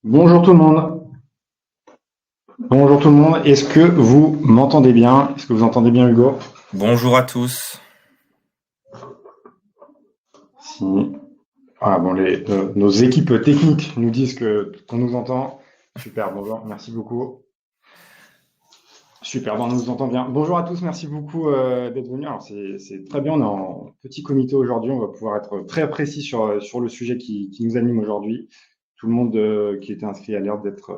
Bonjour tout le monde. Bonjour tout le monde. Est-ce que vous m'entendez bien? Est-ce que vous entendez bien Hugo? Bonjour à tous. Si. Ah bon, nos équipes techniques nous disent qu'on nous entend. Super, bonjour, merci beaucoup. Super, bon, on nous entend bien. Bonjour à tous, merci beaucoup d'être venus. Alors c'est très bien, on est en petit comité aujourd'hui, on va pouvoir être très précis sur le sujet qui nous anime aujourd'hui. Tout le monde qui était inscrit a l'air d'être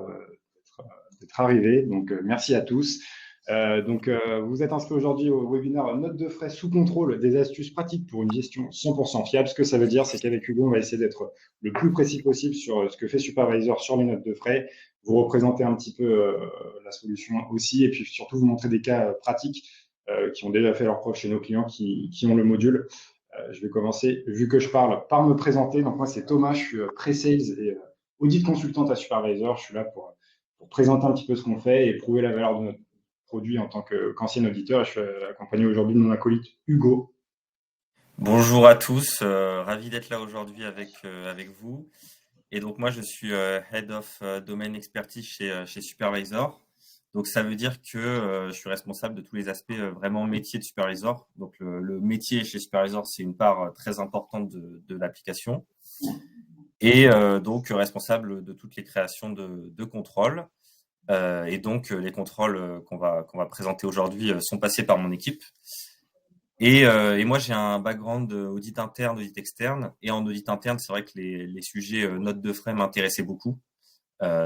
arrivé, donc merci à tous. Vous êtes inscrit aujourd'hui au webinaire Notes de frais sous contrôle, des astuces pratiques pour une gestion 100% fiable. Ce que ça veut dire, c'est qu'avec Hugo, on va essayer d'être le plus précis possible sur ce que fait Supervisor sur les notes de frais, vous représenter un petit peu la solution aussi, et puis surtout vous montrer des cas pratiques qui ont déjà fait leur preuve chez nos clients qui ont le module. Je vais commencer, vu que je parle, par me présenter. Donc moi, c'est Thomas, je suis pré-sales et audit consultante à Supervisor. Je suis là pour présenter un petit peu ce qu'on fait et prouver la valeur de notre produit en tant qu'ancien auditeur. Je suis accompagné aujourd'hui de mon acolyte Hugo. Bonjour à tous. Ravi d'être là aujourd'hui avec vous. Et donc moi, je suis Head of Domain Expertise chez Supervisor. Donc ça veut dire que je suis responsable de tous les aspects vraiment métier de Supervisor. Donc le métier chez Supervisor, c'est une part très importante de l'application. Et donc responsable de toutes les créations de contrôles. Et donc les contrôles qu'on va présenter aujourd'hui sont passés par mon équipe. Et moi, j'ai un background audit interne, audit externe. Et en audit interne, c'est vrai que les sujets notes de frais m'intéressaient beaucoup.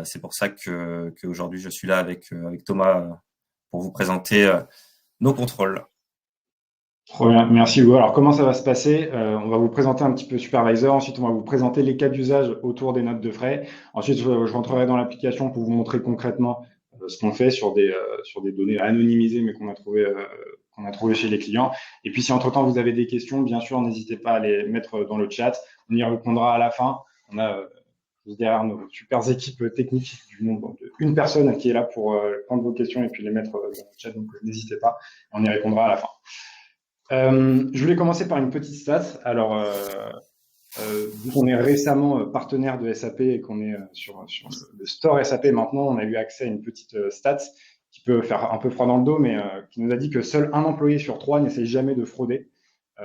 C'est pour ça qu'aujourd'hui, je suis là avec Thomas pour vous présenter nos contrôles. Trop bien, merci Hugo. Alors comment ça va se passer? On va vous présenter un petit peu Supervisor, ensuite on va vous présenter les cas d'usage autour des notes de frais. Ensuite, je rentrerai dans l'application pour vous montrer concrètement ce qu'on fait sur des données anonymisées mais qu'on a trouvé chez les clients. Et puis si entre-temps vous avez des questions, bien sûr, n'hésitez pas à les mettre dans le chat. On y répondra à la fin. On a juste derrière nos super équipes techniques du nombre d'une personne qui est là pour prendre vos questions et puis les mettre dans le chat, donc n'hésitez pas. On y répondra à la fin. Je voulais commencer par une petite stat. Alors, vu qu'on est récemment partenaire de SAP et qu'on est sur le store SAP maintenant, on a eu accès à une petite stat qui peut faire un peu froid dans le dos, mais qui nous a dit que seul un employé sur trois n'essaie jamais de frauder. Euh,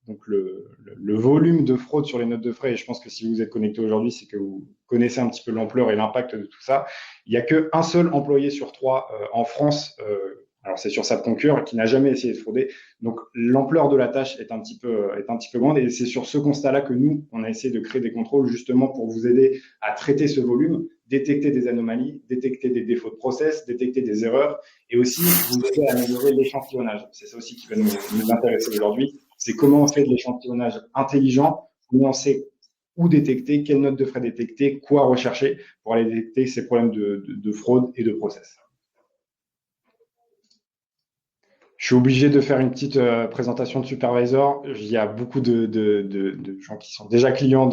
donc le volume de fraude sur les notes de frais, et je pense que si vous êtes connecté aujourd'hui, c'est que vous connaissez un petit peu l'ampleur et l'impact de tout ça. Il n'y a qu'un seul employé sur trois en France, alors c'est sur SAP qui n'a jamais essayé de frauder. Donc l'ampleur de la tâche est un petit peu grande, et c'est sur ce constat-là que nous, on a essayé de créer des contrôles justement pour vous aider à traiter ce volume, détecter des anomalies, détecter des défauts de process, détecter des erreurs, et aussi vous aider à améliorer l'échantillonnage. C'est ça aussi qui va nous intéresser aujourd'hui. C'est comment on fait de l'échantillonnage intelligent, comment on sait où détecter, quelles notes de frais détecter, quoi rechercher pour aller détecter ces problèmes de fraude et de process. Je suis obligé de faire une petite présentation de Supervisor. Il y a beaucoup de gens qui sont déjà clients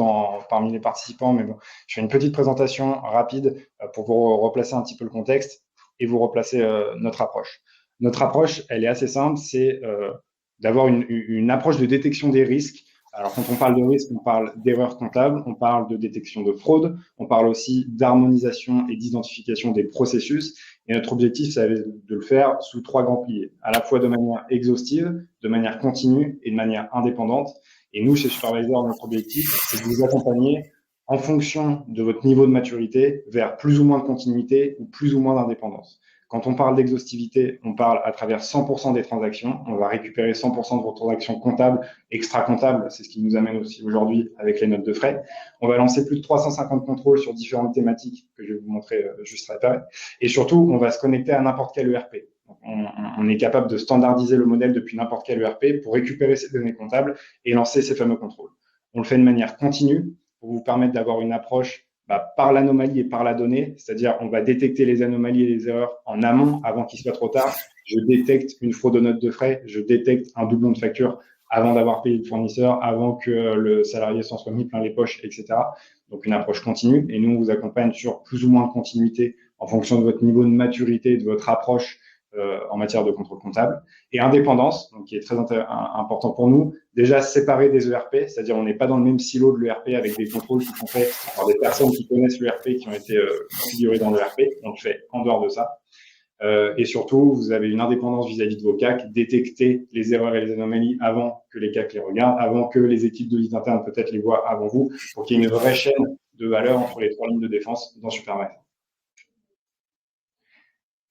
parmi les participants, mais bon, je fais une petite présentation rapide pour vous replacer un petit peu le contexte et vous replacer notre approche. Notre approche, elle est assez simple, c'est d'avoir une approche de détection des risques. Alors, quand on parle de risque, on parle d'erreurs comptables, on parle de détection de fraude, on parle aussi d'harmonisation et d'identification des processus. Et notre objectif, c'est de le faire sous trois grands piliers, à la fois de manière exhaustive, de manière continue et de manière indépendante. Et nous, chez Supervisor, notre objectif, c'est de vous accompagner en fonction de votre niveau de maturité vers plus ou moins de continuité ou plus ou moins d'indépendance. Quand on parle d'exhaustivité, on parle à travers 100% des transactions. On va récupérer 100% de vos transactions comptables, extra-comptables. C'est ce qui nous amène aussi aujourd'hui avec les notes de frais. On va lancer plus de 350 contrôles sur différentes thématiques que je vais vous montrer juste après. Et surtout, on va se connecter à n'importe quel ERP. On est capable de standardiser le modèle depuis n'importe quel ERP pour récupérer ces données comptables et lancer ces fameux contrôles. On le fait de manière continue pour vous permettre d'avoir une approche par l'anomalie et par la donnée, c'est-à-dire on va détecter les anomalies et les erreurs en amont avant qu'il soit trop tard. Je détecte une fraude aux notes de frais, je détecte un doublon de facture avant d'avoir payé le fournisseur, avant que le salarié s'en soit mis plein les poches, etc. Donc une approche continue. Et nous, on vous accompagne sur plus ou moins de continuité en fonction de votre niveau de maturité, de votre approche en matière de contrôle comptable. Et indépendance, donc qui est très important pour nous, déjà séparé des ERP, c'est-à-dire on n'est pas dans le même silo de l'ERP avec des contrôles qui sont faits par des personnes qui connaissent l'ERP, qui ont été configurées dans l'ERP, on le fait en dehors de ça. Et surtout, vous avez une indépendance vis-à-vis de vos CAC, détecter les erreurs et les anomalies avant que les CAC les regardent, avant que les équipes d'audit interne peut-être les voient avant vous, pour qu'il y ait une vraie chaîne de valeur entre les trois lignes de défense dans Supervisor.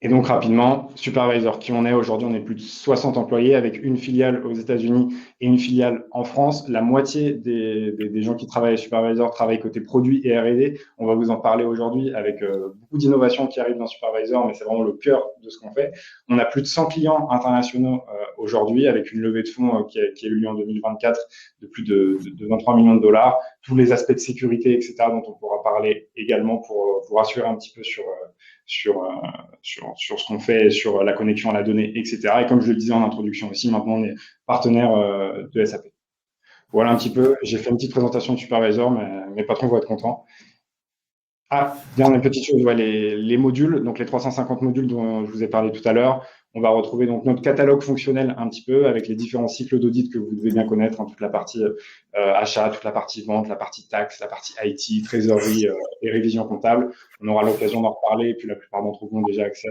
Et donc, rapidement, Supervisor, qui on est aujourd'hui, on est plus de 60 employés avec une filiale aux États-Unis et une filiale en France. La moitié des gens qui travaillent à Supervisor travaillent côté produits et R&D. On va vous en parler aujourd'hui avec beaucoup d'innovations qui arrivent dans Supervisor, mais c'est vraiment le cœur de ce qu'on fait. On a plus de 100 clients internationaux aujourd'hui avec une levée de fonds qui a eu lieu en 2024 de plus de 23 millions de dollars. Tous les aspects de sécurité, etc., dont on pourra parler également pour vous rassurer un petit peu sur ce qu'on fait, sur la connexion à la donnée, etc. Et comme je le disais en introduction aussi, maintenant on est partenaire de SAP. Voilà un petit peu, j'ai fait une petite présentation de Supervisor, mais mes patrons vont être contents. Ah, dernière petite chose, ouais, les modules, donc les 350 modules dont je vous ai parlé tout à l'heure. On va retrouver donc notre catalogue fonctionnel un petit peu avec les différents cycles d'audit que vous devez bien connaître, hein, toute la partie achat, toute la partie vente, la partie taxe, la partie IT, trésorerie et révision comptable. On aura l'occasion d'en reparler et puis la plupart d'entre vous ont déjà accès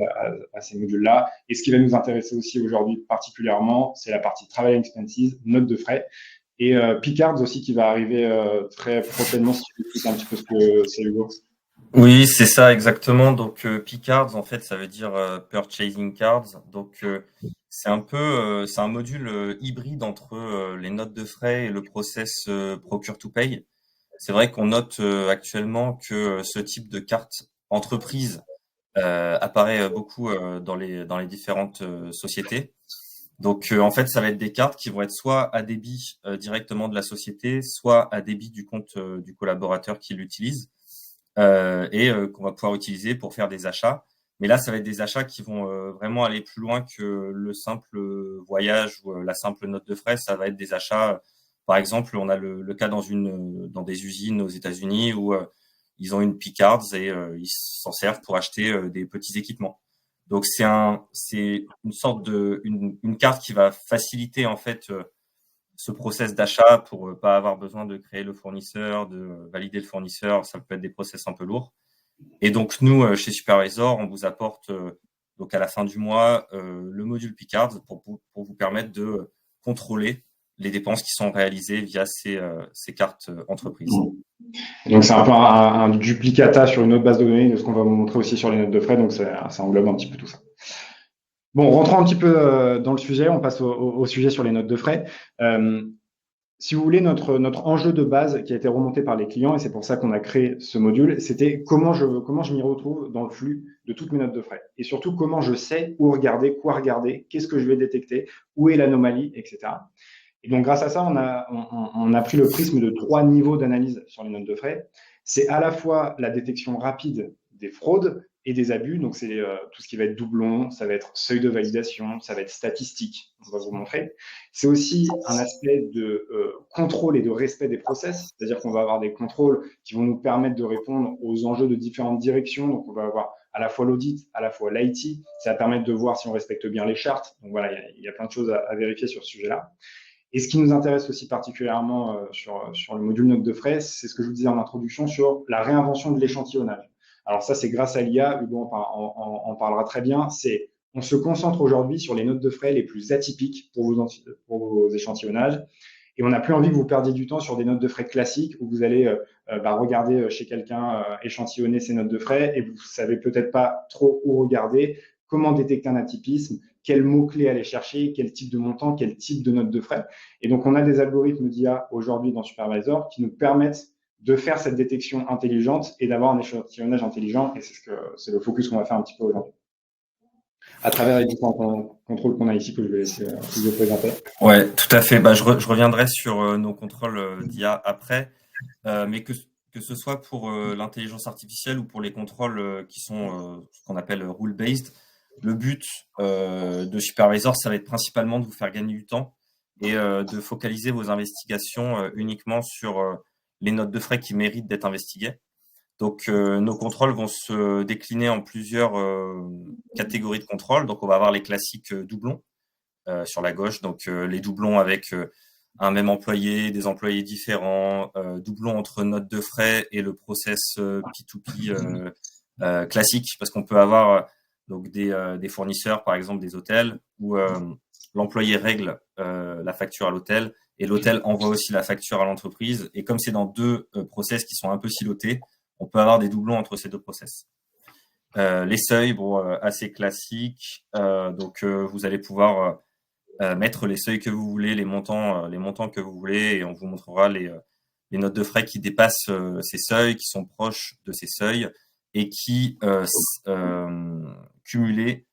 à ces modules-là. Et ce qui va nous intéresser aussi aujourd'hui particulièrement, c'est la partie Travel Expenses, notes de frais. Et Picards aussi qui va arriver très prochainement, si tu veux expliquer un petit peu ce que c'est, Hugo. Oui, c'est ça exactement. Donc P-Cards, en fait, ça veut dire Purchasing Cards. Donc c'est un module hybride entre les notes de frais et le process Procure to Pay. C'est vrai qu'on note actuellement que ce type de carte entreprise apparaît beaucoup dans les différentes sociétés. Donc en fait, ça va être des cartes qui vont être soit à débit directement de la société, soit à débit du compte du collaborateur qui l'utilise. Qu'on va pouvoir utiliser pour faire des achats. Mais là, ça va être des achats qui vont vraiment aller plus loin que le simple voyage ou la simple note de frais. Ça va être des achats, par exemple, on a le cas dans des usines aux États-Unis où ils ont une P-Cards et ils s'en servent pour acheter des petits équipements. Donc c'est une sorte une carte qui va faciliter en fait ce process d'achat pour pas avoir besoin de créer le fournisseur, de valider le fournisseur. Ça peut être des process un peu lourds. Et donc, nous, chez Supervisor, on vous apporte donc à la fin du mois le module Picards pour vous permettre de contrôler les dépenses qui sont réalisées via ces cartes entreprises. Donc, c'est un peu un duplicata sur une autre base de données de ce qu'on va vous montrer aussi sur les notes de frais. Donc, ça englobe un petit peu tout ça. Bon, rentrons un petit peu dans le sujet, on passe au sujet sur les notes de frais. Si vous voulez, notre enjeu de base qui a été remonté par les clients, et c'est pour ça qu'on a créé ce module, c'était comment je m'y retrouve dans le flux de toutes mes notes de frais. Et surtout, comment je sais où regarder, quoi regarder, qu'est-ce que je vais détecter, où est l'anomalie, etc. Et donc, grâce à ça, on a pris le prisme de 3 niveaux d'analyse sur les notes de frais. C'est à la fois la détection rapide des fraudes et des abus. Donc, c'est tout ce qui va être doublon, ça va être seuil de validation, ça va être statistique. On va vous montrer. C'est aussi un aspect de contrôle et de respect des process. C'est-à-dire qu'on va avoir des contrôles qui vont nous permettre de répondre aux enjeux de différentes directions. Donc, on va avoir à la fois l'audit, à la fois l'IT. Ça va permettre de voir si on respecte bien les chartes. Donc, voilà, il y a plein de choses à vérifier sur ce sujet-là. Et ce qui nous intéresse aussi particulièrement sur le module notes de frais, c'est ce que je vous disais en introduction sur la réinvention de l'échantillonnage. Alors ça, c'est grâce à l'IA, Hugo en parlera très bien, on se concentre aujourd'hui sur les notes de frais les plus atypiques pour vos échantillonnages. Et on n'a plus envie que vous perdiez du temps sur des notes de frais classiques où vous allez regarder chez quelqu'un échantillonner ses notes de frais et vous ne savez peut-être pas trop où regarder, comment détecter un atypisme, quels mots-clés aller chercher, quel type de montant, quel type de note de frais. Et donc, on a des algorithmes d'IA aujourd'hui dans Supervisor qui nous permettent de faire cette détection intelligente et d'avoir un échantillonnage intelligent. Et c'est le focus qu'on va faire un petit peu aujourd'hui. À travers les différents contrôles qu'on a ici, que je vais laisser vous présenter. Ouais, tout à fait. Je reviendrai sur nos contrôles d'IA après, mais que ce soit pour l'intelligence artificielle ou pour les contrôles qui sont ce qu'on appelle rule-based, le but de Supervisor, ça va être principalement de vous faire gagner du temps et de focaliser vos investigations uniquement sur les notes de frais qui méritent d'être investiguées. Donc, nos contrôles vont se décliner en plusieurs catégories de contrôles. Donc, on va avoir les classiques doublons sur la gauche. Donc, les doublons avec un même employé, des employés différents, doublons entre note de frais et le process P2P classique, parce qu'on peut avoir donc des fournisseurs, par exemple des hôtels, où l'employé règle la facture à l'hôtel et l'hôtel envoie aussi la facture à l'entreprise. Et comme c'est dans deux process qui sont un peu silotés, on peut avoir des doublons entre ces deux process. Les seuils, bon, assez classiques. Donc, vous allez pouvoir mettre les seuils que vous voulez, les montants que vous voulez, et on vous montrera les notes de frais qui dépassent ces seuils, qui sont proches de ces seuils et qui cumulés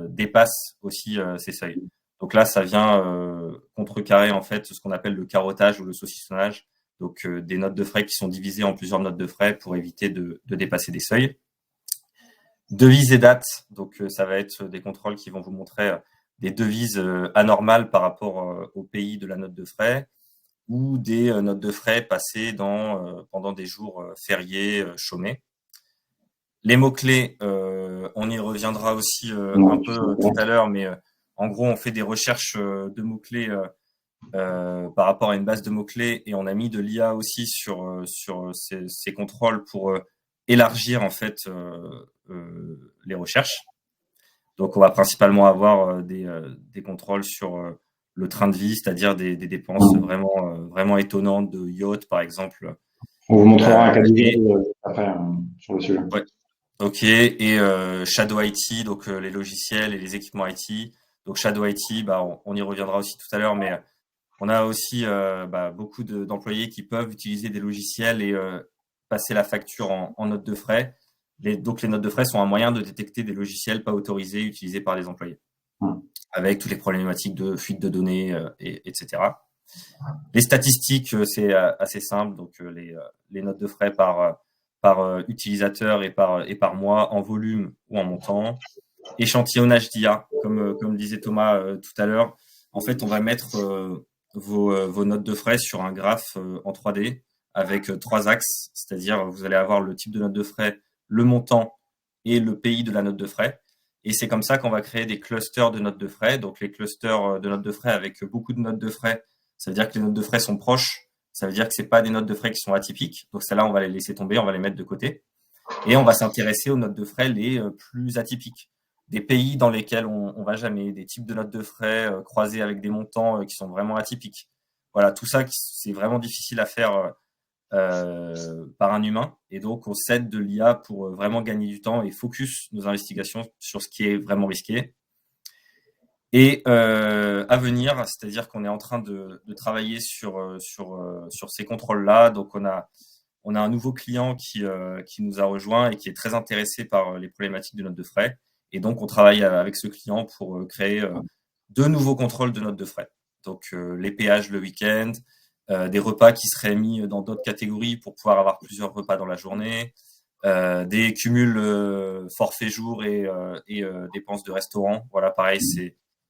dépassent aussi ces seuils. Donc là, ça vient contrecarrer en fait ce qu'on appelle le carottage ou le saucissonnage. Donc des notes de frais qui sont divisées en plusieurs notes de frais pour éviter de dépasser des seuils. Devises et dates, donc ça va être des contrôles qui vont vous montrer des devises anormales par rapport au pays de la note de frais ou des notes de frais passées pendant des jours fériés, chômés. Les mots-clés, on y reviendra aussi un peu tout à l'heure, mais en gros, on fait des recherches de mots-clés par rapport à une base de mots-clés et on a mis de l'IA aussi sur ces contrôles pour élargir en fait les recherches. Donc, on va principalement avoir des contrôles sur le train de vie, c'est-à-dire des dépenses vraiment étonnantes de yacht, par exemple. On vous montrera un cas d'usage après sur le sujet. Ouais. Ok, et Shadow IT, donc les logiciels et les équipements IT. Donc Shadow IT, bah, on y reviendra aussi tout à l'heure, mais on a aussi beaucoup d'employés qui peuvent utiliser des logiciels et passer la facture en notes de frais. Donc les notes de frais sont un moyen de détecter des logiciels pas autorisés utilisés par les employés, avec toutes les problématiques de fuite de données, etc. Les statistiques, c'est assez simple. Donc les notes de frais par utilisateur et par mois en volume ou en montant. Échantillonnage d'IA, comme disait Thomas tout à l'heure. En fait, on va mettre vos notes de frais sur un graphe en 3D avec trois axes, c'est-à-dire vous allez avoir le type de note de frais, le montant et le pays de la note de frais. Et c'est comme ça qu'on va créer des clusters de notes de frais. Donc les clusters de notes de frais avec beaucoup de notes de frais, ça veut dire que les notes de frais sont proches. Ça veut dire que c'est pas des notes de frais qui sont atypiques. Donc celles-là, on va les laisser tomber, on va les mettre de côté. Et on va s'intéresser aux notes de frais les plus atypiques. Des pays dans lesquels on va jamais, des types de notes de frais croisés avec des montants qui sont vraiment atypiques. Voilà, tout ça, c'est vraiment difficile à faire par un humain. Et donc, on s'aide de l'IA pour vraiment gagner du temps et focus nos investigations sur ce qui est vraiment risqué. Et à venir, c'est-à-dire qu'on est en train de travailler sur ces contrôles-là. Donc, on a un nouveau client qui nous a rejoint et qui est très intéressé par les problématiques de notes de frais. Et donc, on travaille avec ce client pour créer deux nouveaux contrôles de notes de frais. Donc, les péages le week-end, des repas qui seraient mis dans d'autres catégories pour pouvoir avoir plusieurs repas dans la journée, des cumuls forfait jour et dépenses de restaurant. Voilà, pareil,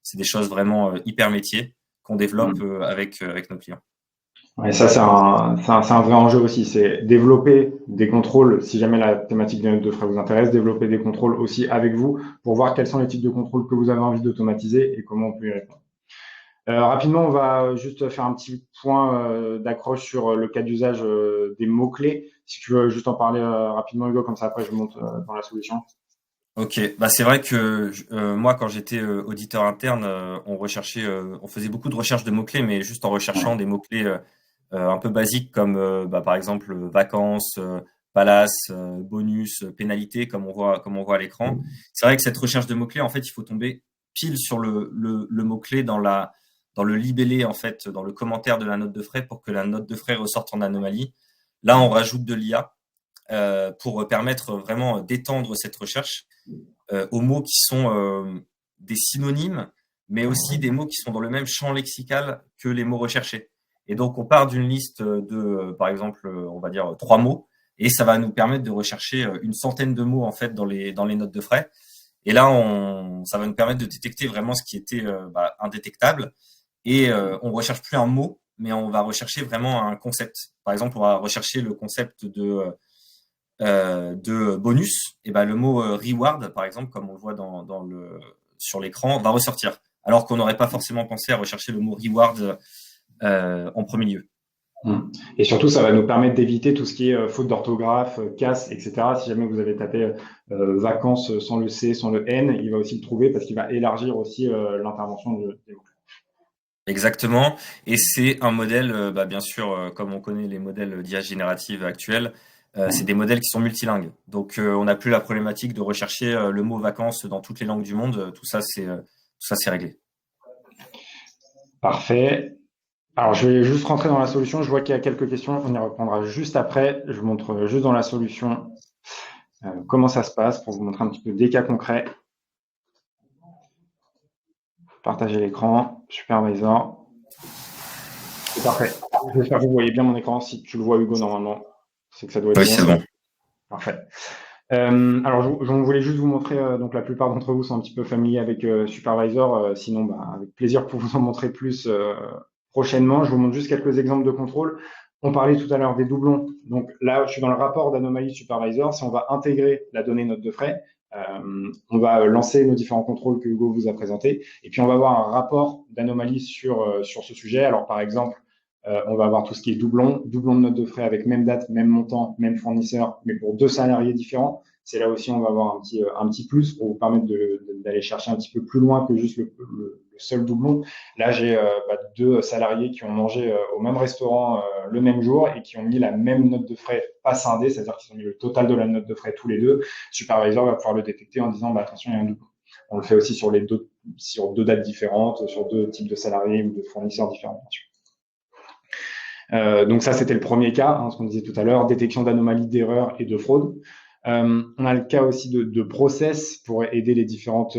c'est des choses vraiment hyper métiers qu'on développe avec nos clients. Et ça, c'est un vrai enjeu aussi. C'est développer des contrôles, si jamais la thématique des notes de frais vous intéresse, développer des contrôles aussi avec vous pour voir quels sont les types de contrôles que vous avez envie d'automatiser et comment on peut y répondre. Rapidement, on va juste faire un petit point d'accroche sur le cas d'usage des mots-clés. Si tu veux juste en parler rapidement, Hugo, comme ça après je monte dans la solution. Ok, bah c'est vrai que moi quand j'étais auditeur interne, on faisait beaucoup de recherches de mots-clés, mais juste en recherchant des mots-clés un peu basiques comme par exemple vacances, palace, bonus, pénalité, comme on voit à l'écran. C'est vrai que cette recherche de mots-clés, en fait, il faut tomber pile sur le mot-clé dans le libellé, en fait, dans le commentaire de la note de frais pour que la note de frais ressorte en anomalie. Là, on rajoute de l'IA pour permettre vraiment d'étendre cette recherche aux mots qui sont des synonymes, mais aussi des mots qui sont dans le même champ lexical que les mots recherchés. Et donc, on part d'une liste de, par exemple, on va dire 3 mots, et ça va nous permettre de rechercher une centaine de mots en fait dans les notes de frais. Et là, ça va nous permettre de détecter vraiment ce qui était indétectable. Et on recherche plus un mot, mais on va rechercher vraiment un concept. Par exemple, on va rechercher le concept de de bonus, et ben, le mot reward, par exemple, comme on le voit sur l'écran, va ressortir. Alors qu'on n'aurait pas forcément pensé à rechercher le mot reward en premier lieu. Et surtout, ça va nous permettre d'éviter tout ce qui est faute d'orthographe, casse, etc. Si jamais vous avez tapé vacances sans le C, sans le N, il va aussi le trouver parce qu'il va élargir aussi l'intervention des mots. Exactement. Et c'est un modèle, bien sûr, comme on connaît les modèles d'IA générative actuels, c'est des modèles qui sont multilingues. Donc, on n'a plus la problématique de rechercher le mot vacances dans toutes les langues du monde. Tout ça, c'est réglé. Parfait. Alors, je vais juste rentrer dans la solution. Je vois qu'il y a quelques questions. On y reprendra juste après. Je vous montre juste dans la solution comment ça se passe pour vous montrer un petit peu des cas concrets. Partager l'écran. Supervisor. C'est parfait. J'espère que vous voyez bien mon écran. Si tu le vois, Hugo, normalement, c'est que ça doit être Oui, bon. c'est bon. Parfait. Alors, je voulais juste vous montrer, donc la plupart d'entre vous sont un petit peu familiers avec Supervisor, sinon, avec plaisir pour vous en montrer plus prochainement. Je vous montre juste quelques exemples de contrôle. On parlait tout à l'heure des doublons. Donc là, je suis dans le rapport d'anomalie Supervisor. Si on va intégrer la donnée note de frais, on va lancer nos différents contrôles que Hugo vous a présentés, et puis on va avoir un rapport d'anomalie sur ce sujet. Alors, par exemple, on va avoir tout ce qui est doublon de note de frais avec même date, même montant, même fournisseur, mais pour 2 salariés différents. C'est là aussi on va avoir un petit plus pour vous permettre d'aller chercher un petit peu plus loin que juste le seul doublon. Là, j'ai 2 salariés qui ont mangé au même restaurant le même jour et qui ont mis la même note de frais pas scindée, c'est-à-dire qu'ils ont mis le total de la note de frais tous les deux. Supervisor va pouvoir le détecter en disant attention, il y a un doublon. On le fait aussi sur 2 dates différentes, sur 2 types de salariés ou de fournisseurs différents, bien sûr. Donc ça, c'était le premier cas, ce qu'on disait tout à l'heure, détection d'anomalies, d'erreurs et de fraude. On a le cas aussi de process pour aider les différentes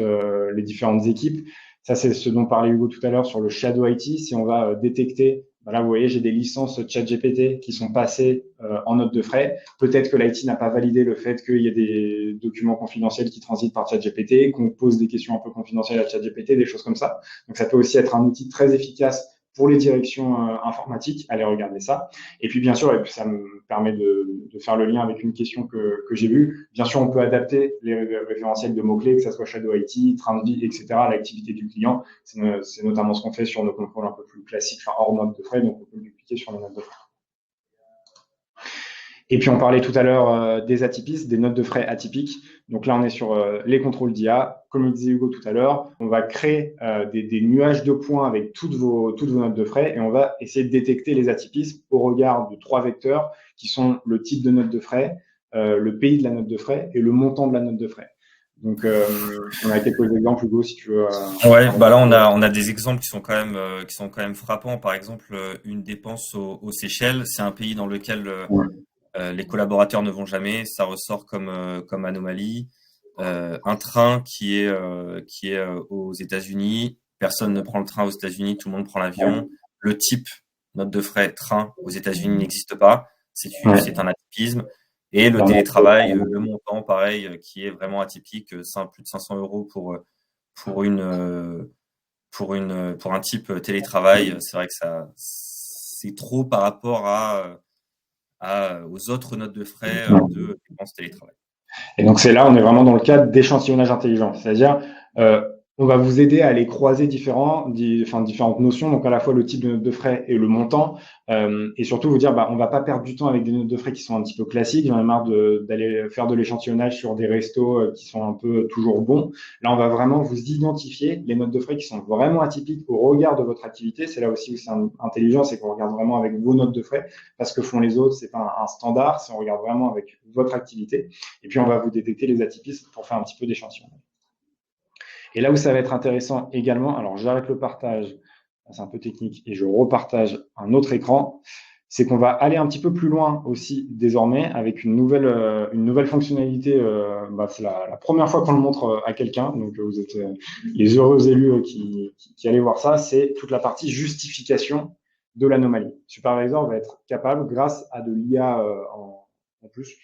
équipes. Ça, c'est ce dont parlait Hugo tout à l'heure sur le Shadow IT. Si on va détecter, là, vous voyez, j'ai des licences ChatGPT qui sont passées en note de frais. Peut-être que l'IT n'a pas validé le fait qu'il y ait des documents confidentiels qui transitent par ChatGPT, qu'on pose des questions un peu confidentielles à ChatGPT, des choses comme ça. Donc, ça peut aussi être un outil très efficace pour les directions informatiques, allez regarder ça. Et puis, bien sûr, et puis ça me permet de faire le lien avec une question que j'ai vue. Bien sûr, on peut adapter les référentiels de mots-clés, que ce soit Shadow IT, train de vie, etc., à l'activité du client. C'est notamment ce qu'on fait sur nos contrôles un peu plus classiques, hors note de frais, donc on peut le dupliquer sur les notes de frais. Et puis, on parlait tout à l'heure des atypistes, des notes de frais atypiques. Donc là, on est sur les contrôles d'IA. Comme le disait Hugo tout à l'heure, on va créer des nuages de points avec toutes vos notes de frais et on va essayer de détecter les atypismes au regard de 3 vecteurs qui sont le type de note de frais, le pays de la note de frais et le montant de la note de frais. Donc, on a quelques exemples, Hugo, si tu veux. Ouais, là on a des exemples qui sont quand même frappants. Par exemple, une dépense aux Seychelles, c'est un pays dans lequel les collaborateurs ne vont jamais, ça ressort comme anomalie. Un train qui est aux États-Unis, personne ne prend le train aux États-Unis, tout le monde prend l'avion. Le type note de frais train aux États-Unis n'existe pas, c'est un atypisme. Et le télétravail, le montant, pareil, qui est vraiment atypique, plus de 500 € pour un type télétravail. C'est vrai que c'est trop par rapport aux autres notes de frais de dépenses télétravail. Et donc, c'est là, on est vraiment dans le cadre d'échantillonnage intelligent. C'est-à-dire, on va vous aider à aller croiser différentes notions, donc à la fois le type de note de frais et le montant, et surtout vous dire, on va pas perdre du temps avec des notes de frais qui sont un petit peu classiques. J'en ai marre d'aller faire de l'échantillonnage sur des restos qui sont un peu toujours bons. Là, on va vraiment vous identifier les notes de frais qui sont vraiment atypiques au regard de votre activité. C'est là aussi où c'est intelligent, c'est qu'on regarde vraiment avec vos notes de frais, parce que font les autres, c'est pas un standard, c'est on regarde vraiment avec votre activité. Et puis, on va vous détecter les atypismes pour faire un petit peu d'échantillonnage. Et là où ça va être intéressant également, alors j'arrête le partage, c'est un peu technique, et je repartage un autre écran, c'est qu'on va aller un petit peu plus loin aussi désormais avec une nouvelle fonctionnalité. C'est la première fois qu'on le montre à quelqu'un, donc vous êtes les heureux élus qui allez voir ça, c'est toute la partie justification de l'anomalie. Supervisor va être capable, grâce à de l'IA en plus,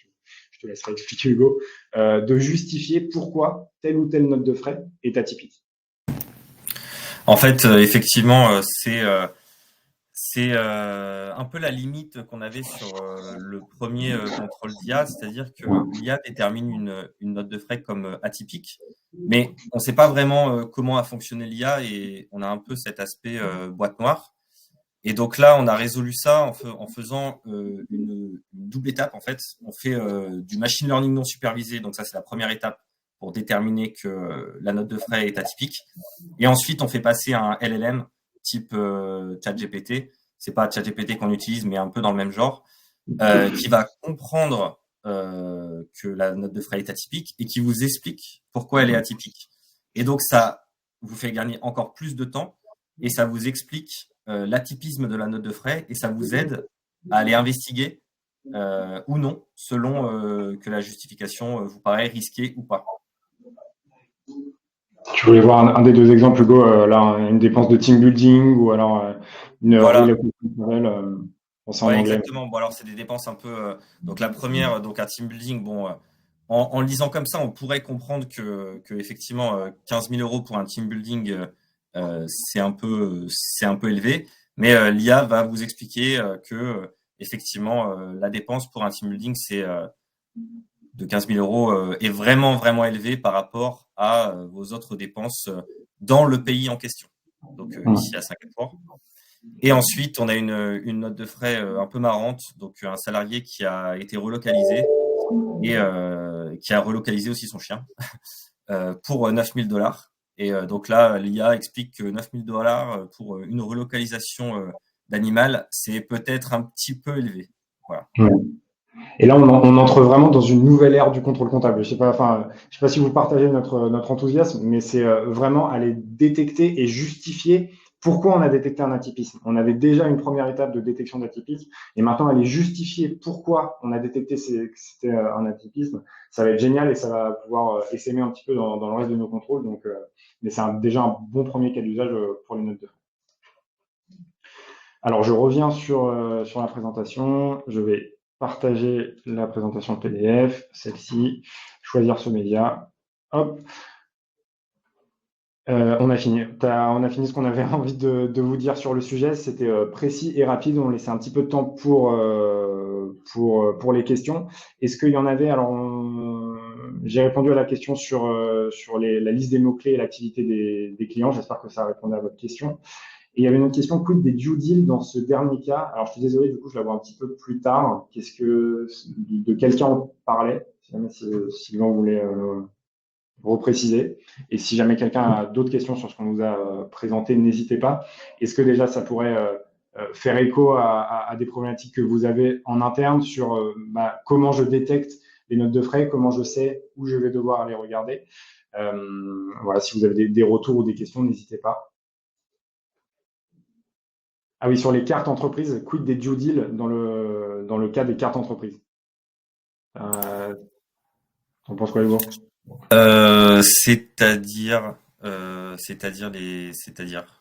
je te laisserai expliquer Hugo, de justifier pourquoi telle ou telle note de frais est atypique. En fait, effectivement, c'est un peu la limite qu'on avait sur le premier contrôle d'IA, c'est-à-dire que l'IA détermine une note de frais comme atypique, mais on ne sait pas vraiment comment a fonctionné l'IA et on a un peu cet aspect boîte noire. Et donc là, on a résolu ça en faisant une double étape. En fait, on fait du machine learning non supervisé. Donc ça, c'est la première étape pour déterminer que la note de frais est atypique. Et ensuite, on fait passer un LLM type ChatGPT. C'est pas ChatGPT qu'on utilise, mais un peu dans le même genre, qui va comprendre que la note de frais est atypique et qui vous explique pourquoi elle est atypique. Et donc ça vous fait gagner encore plus de temps et ça vous explique l'atypisme de la note de frais et ça vous aide à aller investiguer ou non, selon que la justification vous paraît risquée ou pas. Tu voulais voir un des deux exemples, Hugo, là, une dépense de team building ou alors une Voilà. relation c'est en Ouais, anglais. exactement. Bon, alors c'est des dépenses un peu. Donc la première, donc un team building. Bon, en lisant comme ça, on pourrait comprendre que effectivement 15 000 euros pour un team building, c'est un peu élevé. Mais l'IA va vous expliquer que effectivement la dépense pour un team building, c'est de 15 000 euros est vraiment vraiment élevé par rapport à vos autres dépenses dans le pays en question. Donc ici à Singapour. Et ensuite, on a une note de frais un peu marrante, donc un salarié qui a été relocalisé et qui a relocalisé aussi son chien pour 9 000 $. Et donc là, l'IA explique que 9 000 $ pour une relocalisation d'animal, c'est peut-être un petit peu élevé. Voilà. Ouais. Et là, on entre vraiment dans une nouvelle ère du contrôle comptable. Je sais pas si vous partagez notre enthousiasme, mais c'est vraiment aller détecter et justifier pourquoi on a détecté un atypisme. On avait déjà une première étape de détection d'atypisme, et maintenant aller justifier pourquoi on a détecté que c'était un atypisme. Ça va être génial et ça va pouvoir essaimer un petit peu dans le reste de nos contrôles. Donc, mais c'est déjà un bon premier cas d'usage pour les notes de frais. Alors, je reviens sur la présentation. Je vais partager la présentation PDF, celle-ci, choisir ce média. Hop. On a fini. On a fini ce qu'on avait envie de vous dire sur le sujet. C'était précis et rapide. On laissait un petit peu de temps pour les questions. Est-ce qu'il y en avait? Alors, j'ai répondu à la question sur la liste des mots-clés et l'activité des clients. J'espère que ça répondait à votre question. Et il y avait une autre question, quid des due deals dans ce dernier cas? Alors, je suis désolé, du coup, je la vois un petit peu plus tard. De quel cas on parlait? Si jamais Sylvain voulait repréciser. Et si jamais quelqu'un a d'autres questions sur ce qu'on nous a présenté, n'hésitez pas. Est-ce que déjà ça pourrait faire écho à des problématiques que vous avez en interne sur comment je détecte les notes de frais, comment je sais où je vais devoir aller regarder. Voilà, si vous avez des retours ou des questions, n'hésitez pas. Ah oui, sur les cartes entreprises, quid des due deals dans le cas des cartes entreprises? T'en penses quoi, Hugo? C'est-à-dire,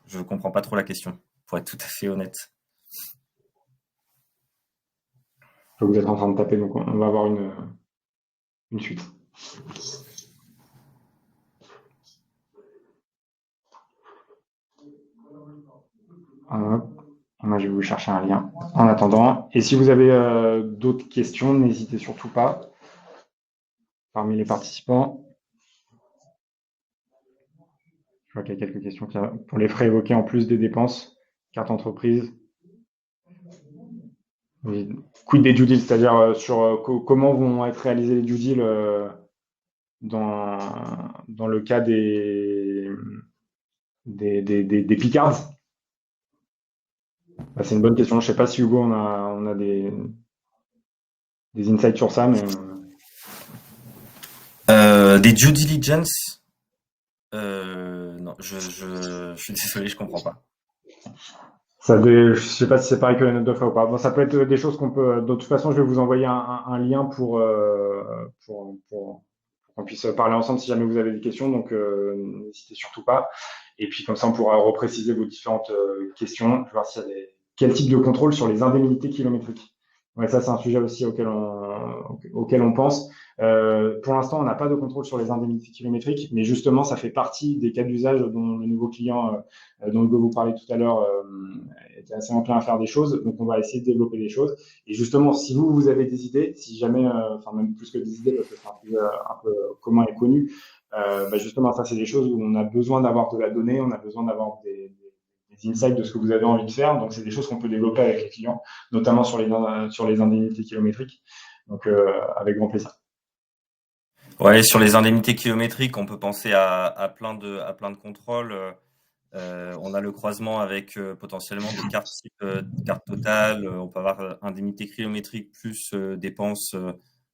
je comprends pas trop la question, pour être tout à fait honnête. Vous êtes en train de taper, donc on va avoir une suite. Moi, je vais vous chercher un lien en attendant. Et si vous avez d'autres questions, n'hésitez surtout pas parmi les participants. Je vois qu'il y a quelques questions pour les frais évoqués en plus des dépenses. Carte entreprise. Quid des due deals, c'est-à-dire sur comment vont être réalisés les due deals dans le cas des Picards. C'est une bonne question. Je ne sais pas si Hugo, on a des insights sur ça, mais Des due diligence, non, je suis désolé, je comprends pas. je ne sais pas si c'est pareil que la note de frais ou pas. Bon, ça peut être des choses qu'on peut. De toute façon, je vais vous envoyer un lien pour qu'on puisse parler ensemble si jamais vous avez des questions. Donc, n'hésitez surtout pas. Et puis, comme ça, on pourra repréciser vos différentes questions. Je vais voir s'il y a quel type de contrôle sur les indemnités kilométriques. Ouais, ça, c'est un sujet aussi auquel on pense. Pour l'instant, on n'a pas de contrôle sur les indemnités kilométriques, mais justement, ça fait partie des cas d'usage dont le nouveau client dont Hugo vous parlait tout à l'heure était assez enclin à faire des choses. Donc, on va essayer de développer des choses. Et justement, si vous avez des idées, si jamais, enfin même plus que des idées, parce que c'est un sujet un peu commun et connu, justement, ça, c'est des choses où on a besoin d'avoir de la donnée, on a besoin d'avoir des insights de ce que vous avez envie de faire. Donc, c'est des choses qu'on peut développer avec les clients, notamment sur les indemnités kilométriques. Donc, avec grand plaisir. Ouais, sur les indemnités kilométriques, on peut penser à plein de contrôles. On a le croisement avec potentiellement des cartes type carte totale. On peut avoir indemnité kilométrique plus dépenses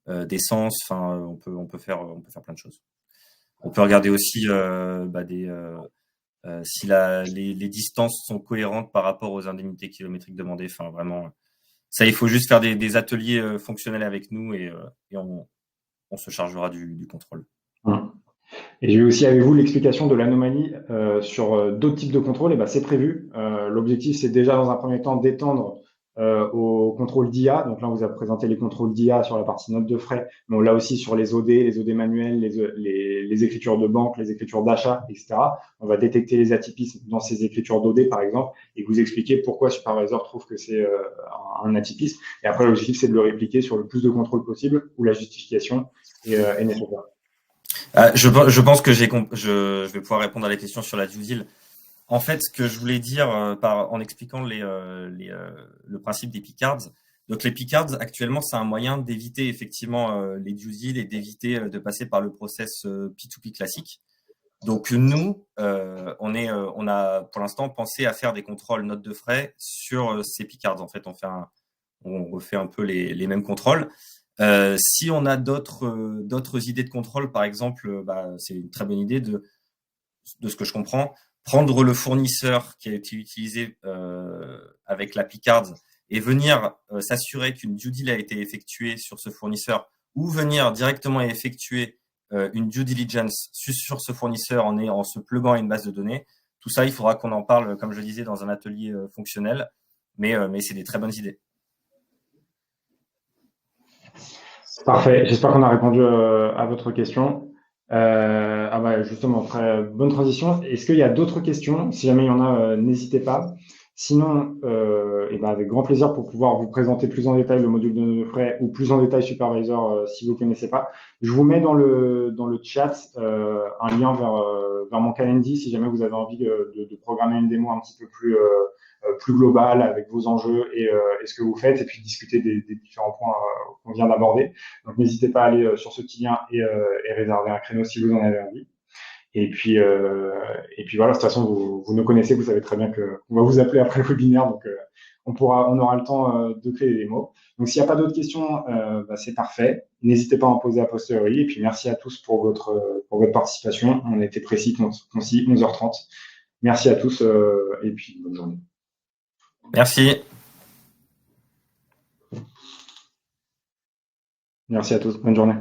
d'essence. Enfin, on peut faire plein de choses. On peut regarder aussi si les distances sont cohérentes par rapport aux indemnités kilométriques demandées. Enfin, vraiment, ça, il faut juste faire des ateliers fonctionnels avec nous et on se chargera du contrôle. Et j'ai eu aussi avec vous l'explication de l'anomalie sur d'autres types de contrôles. Et ben, c'est prévu. L'objectif, c'est déjà dans un premier temps d'étendre au contrôle d'IA. Donc là, on vous a présenté les contrôles d'IA sur la partie note de frais, mais on l'a aussi sur les OD manuels, les écritures de banque, les écritures d'achat, etc. On va détecter les atypismes dans ces écritures d'OD, par exemple, et vous expliquer pourquoi Supervisor trouve que c'est un atypisme. Et après, l'objectif, c'est de le répliquer sur le plus de contrôles possible où la justification est nécessaire. Je pense que je vais pouvoir répondre à la question sur la due deal. En fait, ce que je voulais dire en expliquant le principe des Picards. Donc les Picards, actuellement, c'est un moyen d'éviter effectivement les due deals et d'éviter de passer par le process P2P classique. Donc nous, on a pour l'instant pensé à faire des contrôles notes de frais sur ces Picards. En fait, on refait un peu les mêmes contrôles. Si on a d'autres idées de contrôle, par exemple, c'est une très bonne idée de ce que je comprends, prendre le fournisseur qui a été utilisé avec la Picards et venir s'assurer qu'une due deal a été effectuée sur ce fournisseur ou venir directement effectuer une due diligence sur ce fournisseur en se pluguant à une base de données. Tout ça, il faudra qu'on en parle, comme je le disais, dans un atelier fonctionnel, mais c'est des très bonnes idées. Parfait. J'espère qu'on a répondu à votre question. Justement, très bonne transition. Est-ce qu'il y a d'autres questions? Si jamais il y en a, n'hésitez pas. Sinon, avec grand plaisir pour pouvoir vous présenter plus en détail le module de nos frais ou plus en détail Supervisor si vous ne connaissez pas. Je vous mets dans le chat un lien vers mon calendrier si jamais vous avez envie de programmer une démo un petit peu plus globale avec vos enjeux et ce que vous faites et puis discuter des différents points qu'on vient d'aborder. Donc, n'hésitez pas à aller sur ce petit lien et réserver un créneau si vous en avez envie. Et puis voilà, de toute façon, vous nous connaissez, vous savez très bien qu'on va vous appeler après le webinaire, donc on aura le temps de créer des démos. Donc, s'il n'y a pas d'autres questions, c'est parfait. N'hésitez pas à en poser a posteriori. Et puis, merci à tous pour votre participation. On a été précis, concis, 11h30. Merci à tous et puis bonne journée. Merci. Merci à tous. Bonne journée.